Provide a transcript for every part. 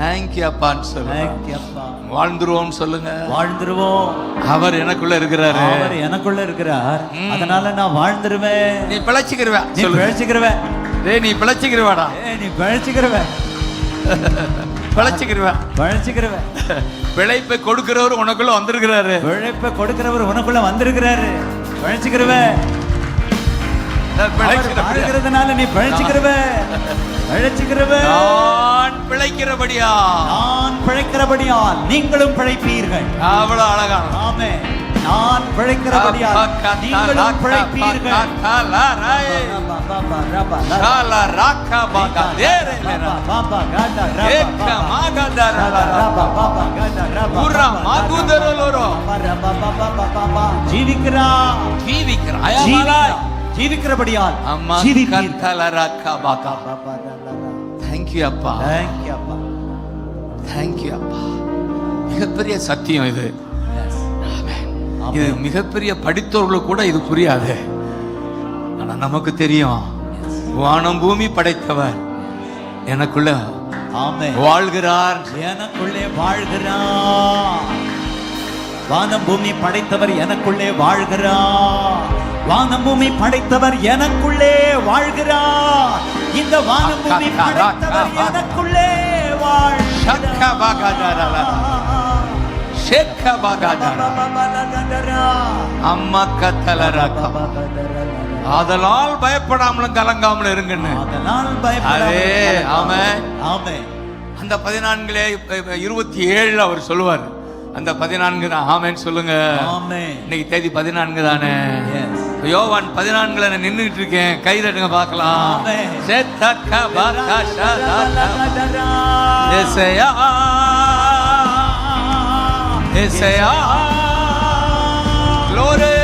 Thank you அப்பான்னு சொல்லுங்க. Thank you அப்பா. வாழ்ந்துருவோம் சொல்லுங்க. வாழ்ந்துருவோம். அவர் எனக்குள்ள இருக்கிறாரு. அவர் எனக்குள்ள இருக்கிறார். அதனால நான் வாழ்ந்துருவேன். நீ பிழைச்சிக்கிறவ. நீ பிழைச்சிக்கிறவ. டேய் நீ பிழைச்சிக்கிறவாடா. நீ பிழைச்சிக்கிறவ. பிழைச்சிக்கிறவ. பிழைச்சிக்கிறவ. பிழைப்பை கொடுக்கிறவர் உனக்குள்ள வந்திருக்கிறாரு. பிழைப்பை கொடுக்கிறவர் உனக்குள்ள வந்திருக்கிறாரு. பிழைச்சிக்கிறவ. பிழைக்கிறதுனால நீ பிழைச்சிக்கிறவ. பிழைச்சிக்கிறவ. நான் பிழைக்கிறபடியா. நான் பிழைக்கிறபடியால் நீங்களும் பிழைப்பீர்கள். அவ்வளவு அழகான. ஆமென். நான் பிழைக்கிறபடியால் நீங்களும் பிழைப்பீர்கள். ஜீவிக்கிறபடியால் தேங்க்யூ அப்பா. தேங்க்யூ அப்பா. மிகப்பெரிய சத்தியம் இது. இது மிகப்பெரிய படித்தவர்களுக்கு கூட இது புரியாது. ஆனா நமக்கு தெரியும். வானம் பூமி படைத்தவர் எனக்குள்ள வாழ்கிறார். எனக்குள்ளே வாழ்கிறார். வானம் பூமி படைத்தவர் எனக்குள்ளே வாழ்கிறார். வானம் பூமி படைத்தவர் எனக்குள்ளே வாழ்கிறார். இந்த வானம் பூமி படைத்தவர் எனக்குள்ளே வாழ்கிறார். அதனால் பயப்படாமலும் கலங்காமலும் இருங்கன்னு. அந்த 14:27 அவர் சொல்லுவார். அந்த 14 தான். ஆமென் சொல்லுங்க. இன்னைக்கு தேதி 14 தானே. யோவான் 14 நின்றுட்டு இருக்கேன். கை தட்டுங்க பார்க்கலாம். Esaya glory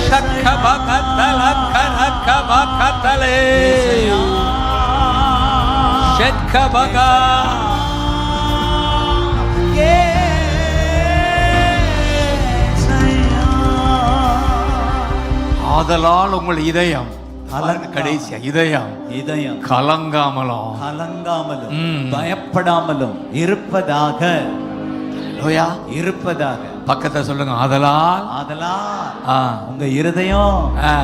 shakabakatala karakabakatale shakabaga ஆதலால் உங்கள் இதயம் கடைசியா இதயம் கலங்காமலும் பயப்படாமலும் இருப்பதாக. பக்கத்தை சொல்லுங்க. ஆதலால் உங்க இருதயம்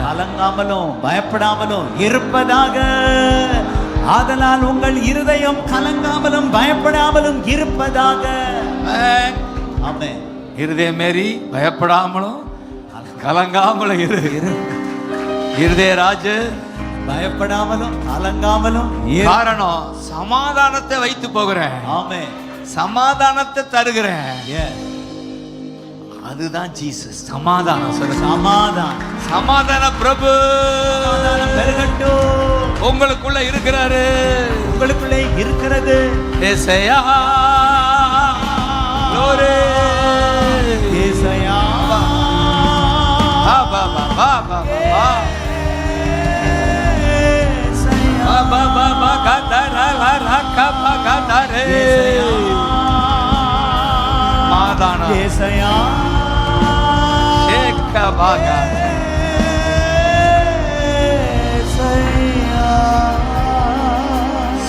கலங்காமலும் பயப்படாமலும் இருப்பதாக. ஆதலால் உங்கள் இருதயம் கலங்காமலும் பயப்படாமலும் இருப்பதாக. ஆமென். இருதயம் மேரி பயப்படாமலும் கலங்காமலும் இருதயராஜு பயப்படாமலும் கலங்காமலும். காரணம் சமாதானத்தை வைத்து போகிறேன். ஆமென். சமாதானத்தை தருகிறேன். அதுதான் ஜீசஸ். சமாதானம் சொல்ல. சமாதான பிரபு பெருகட்டும். உங்களுக்குள்ள இருக்கிறாரு. உங்களுக்குள்ளே இருக்கிறது. ஏசாயா glory ஏசாயா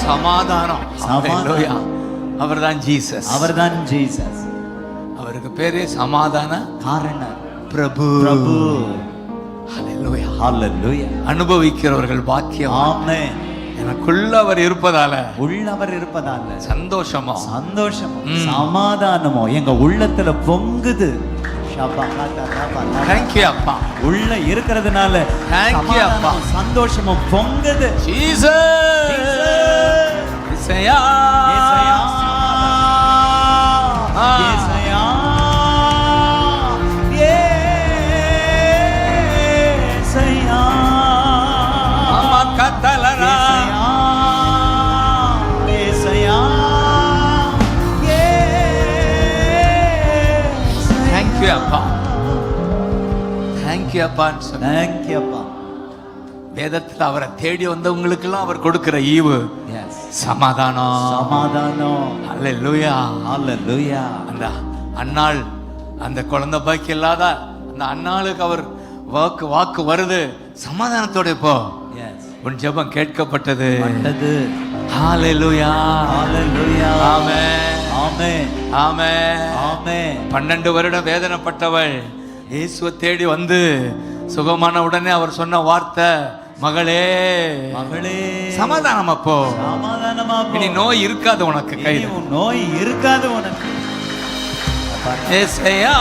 சமாதானம். அவர்தான் ஜீசஸ். அவருக்கு பேரு சமாதான காரணர் பிரபு. ஹல்லேலூயா. அனுபவிக்கிறவர்கள் பாக்கியம். ஆமென். எனக்குள்ள அவர் இருப்பதால சந்தோஷமோ சமாதானமோ எங்க உள்ளத்துல பொங்குது. தேங்க்யூ அப்பா. உள்ள இருக்கிறதுனால தேங்க்யூ அப்பா. சந்தோஷமும் பொங்குது. வேதத்தில் அவரை தேடி வந்தவங்களுக்கெல்லாம் அவர் கொடுக்கிற ஈவு சமாதானம். அல்லேலூயா. அந்த அன்னாள் அந்த குழந்தை பாக்கி இல்லாத அந்த அன்னாளுக்கு அவர் வாக்கு வருது. சமாதானத்தோட போ. உன் ஜெபம் கேட்கப்பட்டது. ஹalleluya ஹalleluya ஆமென் ஆமென் ஆமென் ஆமென் 12 வருடம் வேதனைப்பட்டவள் இயேசுவை தேடி வந்து சுகமான உடனே அவர் சொன்ன வார்த்தை, மகளே மகளே சமாதானம். அப்போ சமாதானமா போ. இனி நோய் இருக்காது உனக்கு, கையில் இனி உன் நோய் இருக்காது உனக்கு. ஏசையா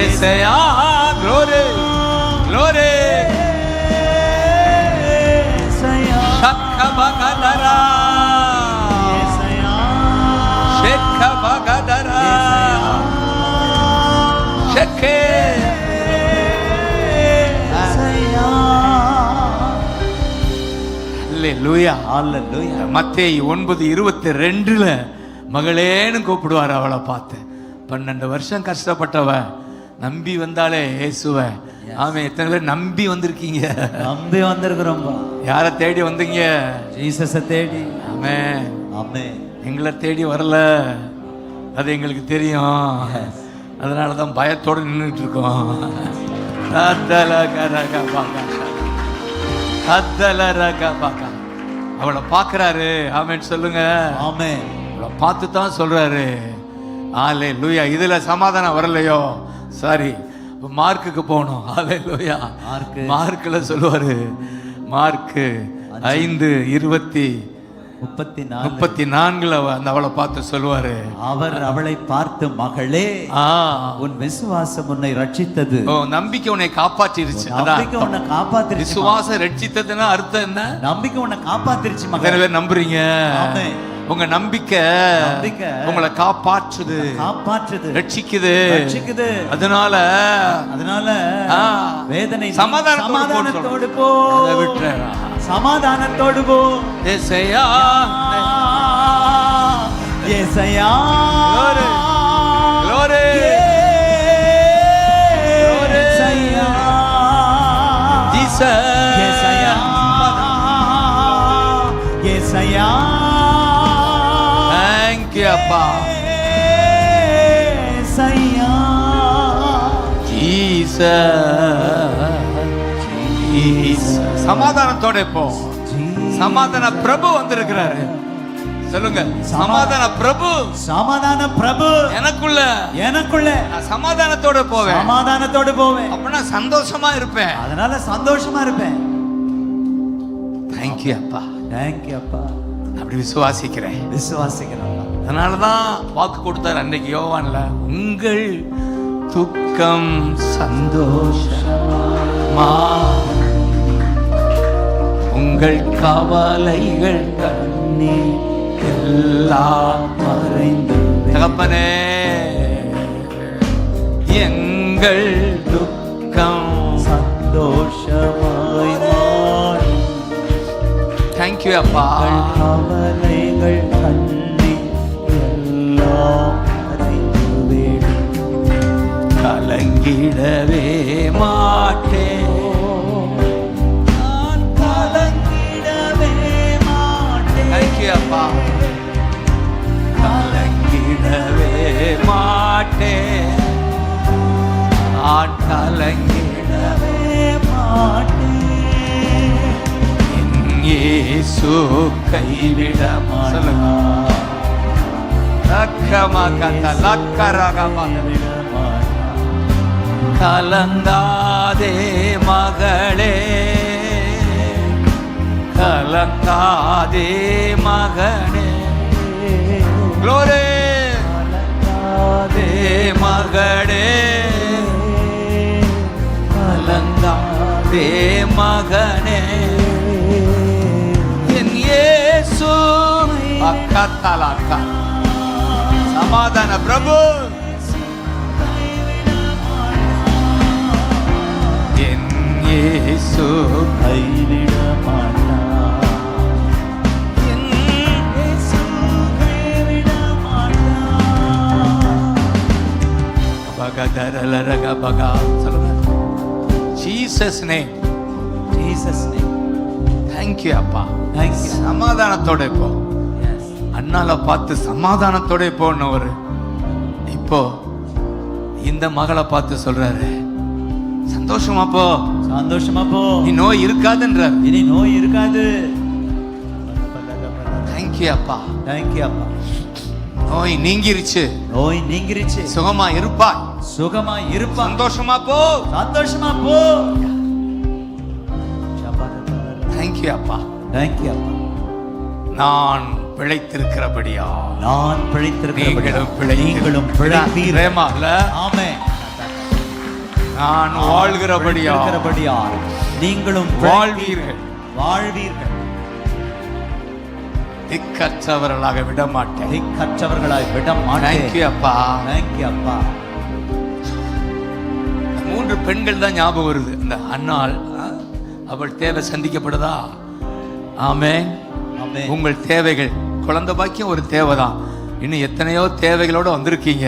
ஏசையா glory glory ஏசையா ஷக்கபகதரா ஏசையா ஷக்கபகதரா ஷக்கே ஏசையா ஹalleluya ஹalleluya. மத்தேயு 9:22 மகளேன்னு கூப்பிடுவார் அவளை பார்த்து. 12 வருஷம் கஷ்டப்பட்டவ நம்பி வந்தாலே இயேசுவ. ஆமென். எத்தனை பேர் நம்பி வந்திருக்கீங்க? நம்பி வந்திருக்கிறோம். யாரை தேடி வந்தீங்க? ஜீசஸை தேடி. ஆமென். ஆமென். எங்களை தேடி வரல, அது எங்களுக்கு தெரியும். அதனால தான் பயத்தோடு நின்றுட்டு இருக்கோம். அவளை பார்க்கறாரு. ஆமென் சொல்லுங்க. ஆமென். அவளை பார்த்து தான் சொல்றாரு ஹalleluya. இதுல சமாதானம் வரலையோ சாரி, மார்க்குக்கு போகணும். ஹalleluya. மார்க்ல சொல்லுவாரு, மார்க்கு 5:34 அந்த அவளை பார்த்து சொல்லுவாரு, அவர் அவளை பார்த்து, மகளே உன் விசுவாசம் உன்னை ரட்சித்தது. நம்பிக்கை உன்னை காப்பாற்றிருச்சு. நம்பிக்கை உன்னை காப்பாத்திருச்சு. விசுவாசம் ரட்சித்ததுன்னா அர்த்தம் என்ன? நம்பிக்கை உன்னை காப்பாத்திருச்சு. எத்தனை பேர் நம்புறீங்க? உங்க நம்பிக்கை உங்களை காப்பாற்றுது, ரட்சிக்குது. அதனால வேதனை சமாதானத்தோடு போ, சமாதானத்தோடு போ. ஏசையா ஏசையா glory Yesaiya Jesus Yesaiya Yesaiya. Thank you அப்பா. ஏசையா ஜீசஸ். சமாதானத்தோட போ. சமாதான பிரபு வந்திருக்கிறாரு. சொல்லுங்க, சமாதான பிரபு. சமாதான பிரபு எனக்குள்ள நான் சமாதானத்தோட போவேன். சமாதானத்தோடு போவேன். அப்ப நான் சந்தோஷமா இருப்பேன். அதனால சந்தோஷமா இருப்பேன். தேங்க்யூ அப்பா. தேங்க்யூ அப்பா. அப்படி விசுவாசிக்கிறேன். அதனாலதான் வாக்கு கொடுத்தார் அன்னைக்கு யோவான்ல, உங்கள் துக்கம் சந்தோஷமா, உங்கள் கவலைகள் கண்ணீர் எல்லாம் மறைந்து. தகப்பனே, எங்கள் துக்கம் சந்தோஷமாய் மாறி. தேங்க்யூ அப்பா. கவலைகள் கண்ணீர் எல்லாம் மறைந்து விடும். கலங்கிடவே மாட்டேன். அப்பா, கலங்கிடவே மாட்டேன். நான் கலங்கிடவே மாட்டேன். என் இயேசு கைவிட மாட்டார். கலங்காதே மகளே, கலங்காதே மகனே. glory கலங்காதே மகளே, கலங்காதே மகனே. என் இயேசு அக்கத்தலக்கா சமாதான பிரபு. என் இயேசு கைவிட மாட்டார். என் இயேசு கைவிட மாட்டார். பகதரலரக பகா சொல்லுங்க. Jesus name. Jesus name. Thank you அப்பா. Thank you. சமாதானத்தோட போ. அண்ணால பார்த்து சமாதானத்தோட போனவர் இப்போ இந்த மகளை பார்த்து சொல்றாரு, சந்தோஷமா போ, சந்தோஷமா போ. நீ நோய் இருக்காதுன்றார். இனி நோய் இருக்காது. தேங்க்யூ அப்பா. தேங்க்யூ அப்பா. நோய் நீங்கிருச்சு. நோய் நீங்கிருச்சு. சுகமா இருப்பா. சுகமா இருப்பா. சந்தோஷமா போ. சந்தோஷமா போ. தேங்க்யூ அப்பா. தேங்க்யூ அப்பா. நான் பிழைத்திருக்கிறபடியா. நான் பிழைத்திருக்கிறபடியா. நீங்களும் பிழைப்பீர்கள். ஆமென். நான் வாழ்கிறபடியா. நீங்களும் வாழ்வீர்கள். வாழ்வீர்கள். திக்கற்றவர்களாக விட மாட்டேன். திக்கற்றவர்களாய் விட மாட்டேன். தேங்க்யூ அப்பா. தேங்க்யூ அப்பா. 3 பெண்கள் தான் ஞாபகம் வருது. இந்த அன்னாள், அவள் தேவை சந்திக்கப்படுதா? ஆமென். உங்கள் தேவைகள், குழந்தை பாக்கியம் ஒரு தேவைதான். இன்னும் எத்தனையோ தேவைகளோட வந்திருக்கீங்க.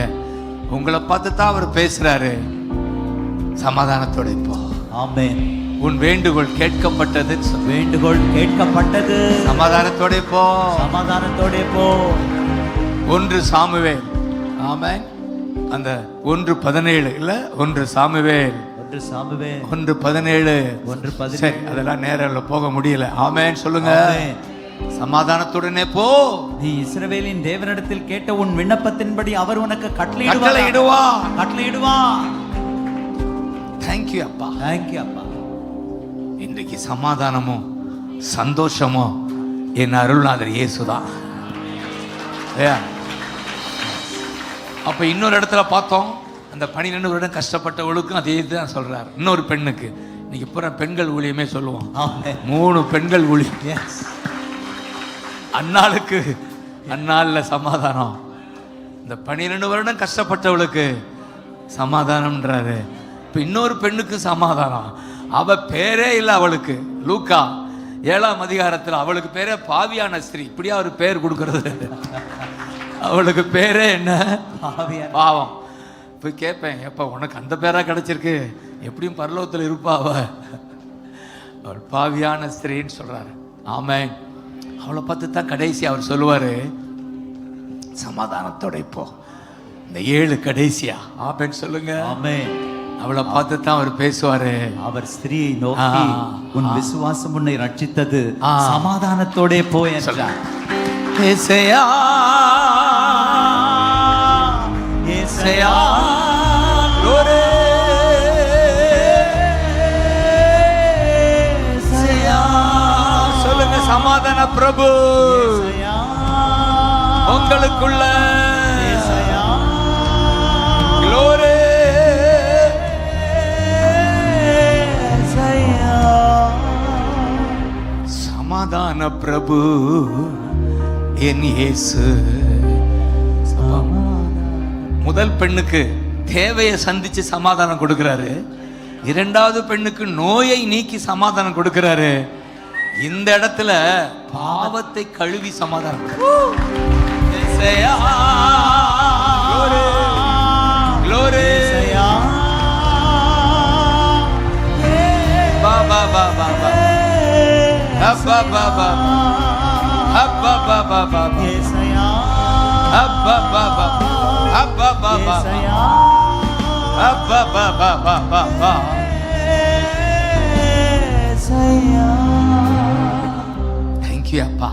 உங்களை பார்த்து தான் அவர் பேசுறாரு. சமாதானத்தோட இப்போ. ஆமென். உன் வேண்டுகோள் கேட்கப்பட்டது. வேண்டுகோள் கேட்கப்பட்டது. சமாதானத்தோட போ. சமாதானத்தோட போ. 1 சாமுவேல். ஆமென். அந்த 1:17 இல்ல, 1 சாமுவேல். 1:17. சரி, அதெல்லாம் நேரம்ல போக முடியல. ஆமென் சொல்லுங்க. சமாதானத்துடனே போ. நீ இஸ்ரவேலின் தேவனிடத்தில் கேட்ட உன் விண்ணப்பத்தின்படி அவர் உனக்கு கட்டளையிடுவார். தேங்க்யூ அப்பா. தேங்க்யூ அப்பா. இன்றைக்கு சமாதானமும் சந்தோஷமும் என் அருள்நாதர் இயேசுதான். அப்ப இன்னொரு இடத்துல பார்த்தோம், அந்த 12 வருடம் கஷ்டப்பட்டவளுக்கும் அதே தான் சொல்றாரு. இன்னொரு பெண்ணுக்கு, இன்னைக்கு பூரா பெண்கள் ஊழியமே சொல்லுவோம். 3 பெண்கள் ஊழியம். அன்னாளுக்கு அன்னாள்ல சமாதானம். இந்த 12 வருடம் கஷ்டப்பட்டவளுக்கு சமாதானம்ன்றாரு. இப்ப இன்னொரு பெண்ணுக்கு சமாதானம். அவ பேரே இல்லை அவளுக்கு. லூக்கா 7ஆம் அதிகாரத்தில் அவளுக்கு பேரே பாவியான ஸ்திரீ. இப்படியா ஒரு பேர் கொடுக்கறது? அவளுக்கு பேரே என்ன? பாவம். போய் கேட்பேன், எப்ப உனக்கு அந்த பேரா கிடைச்சிருக்கு? எப்படியும் பரலோகத்தில் இருப்பா அவ. அவள் பாவியான ஸ்திரீன்னு சொல்றாரு. ஆமென். அவளை பார்த்து தான் கடைசி அவர் சொல்லுவாரு, சமாதானத்தோட இப்போ. இந்த 7 கடைசியா. ஆமென் சொல்லுங்க. ஆமென். அவளை பார்த்து தான் அவர் பேசுவாரு. அவர் ஸ்திரீயை நோக்கி, உன் விசுவாசம் உன்னை ரட்சித்தது, சமாதானத்தோட போ என்றார். ஏசையா ஏசையா லோரே ஏசையா. சொல்லுங்க, சமாதான பிரபு உங்களுக்குள்ள. லோரே சமாதான பிரபு என் இயேசு. முதல் பெண்ணுக்கு தேவையை சந்திச்சு சமாதானம் கொடுக்கிறாரு. 2வது பெண்ணுக்கு நோயை நீக்கி சமாதானம் கொடுக்கிறாரு. இந்த இடத்துல பாவத்தை கழுவி சமாதானம். Thank you, Appa.